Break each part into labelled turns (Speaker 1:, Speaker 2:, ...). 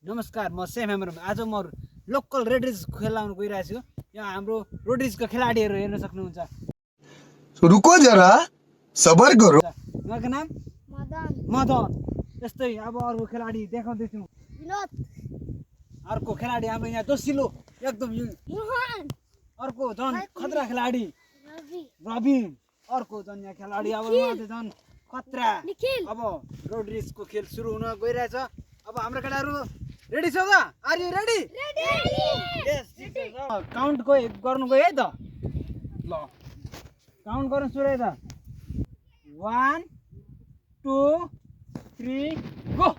Speaker 1: नमस्कार, म सेम हेमरम। आज म लोकल रेड रेस खेलाउन गइरहेको छु। यहाँ हाम्रो रोड रेसको खेलाडीहरू हेर्न सक्नुहुन्छ।
Speaker 2: रुको जरा सबर करो।
Speaker 1: उहाँको नाम
Speaker 3: मदन
Speaker 1: मदन। यस्तै अब अर्को खेलाडी देखाउँदैछु।
Speaker 3: विनोद
Speaker 1: अर्को खेलाडी हाम्रो यहाँ दोसिलो एकदम
Speaker 3: मोहन
Speaker 1: अर्को झन् खतरा खेलाडी
Speaker 3: रवि
Speaker 1: रबिन। अर्को झन् यहाँ खेलाडी अब उहाँ चाहिँ झन् खतरा।
Speaker 3: निखिल
Speaker 1: अब रोड रेसको खेल सुरु हुन गइरहेछ। अब हाम्रो केटाहरू रेडी छ त? Are you ready? Yes. Count गर्नु गयो है त? ल काउन्ट गर्नु सुरु है त? 1 2 3 गो।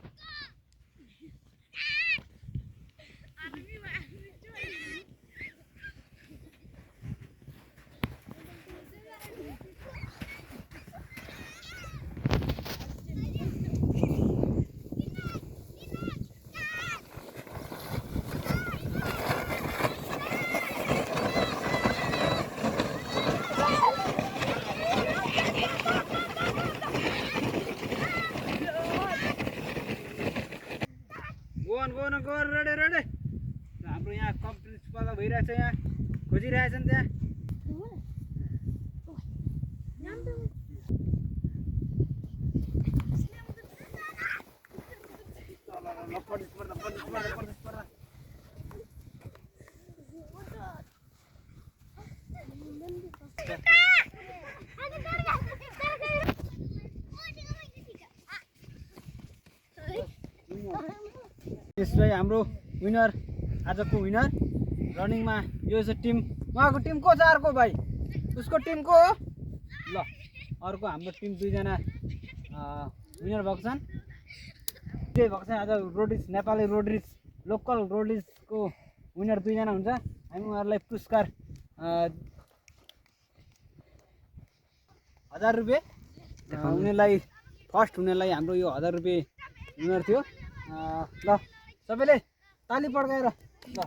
Speaker 1: Go ready ready. हाम्रो यहाँ कम्पिटिसन भइरहेछ, यहाँ खोजिरहेछन् त्यहाँ। यसलाई हाम्रो विनर, आजको विनर रनिङमा यो चाहिँ टिम। उहाँको टिम को छ? अर्को भाइ उसको टिम को हो? ल अर्को हाम्रो टिम दुईजना विनर भएको छन्। त्यही भएको छ आज road race, Nepali road race, local road रेसको विनर दुईजना हुन्छ। हामी उहाँहरूलाई पुरस्कार 1000 रुपियाँ, उनीहरूलाई फर्स्ट हुनेलाई हाम्रो यो 1000 रुपियाँ विनर थियो। ल सबैले ताली पड्काएर ल।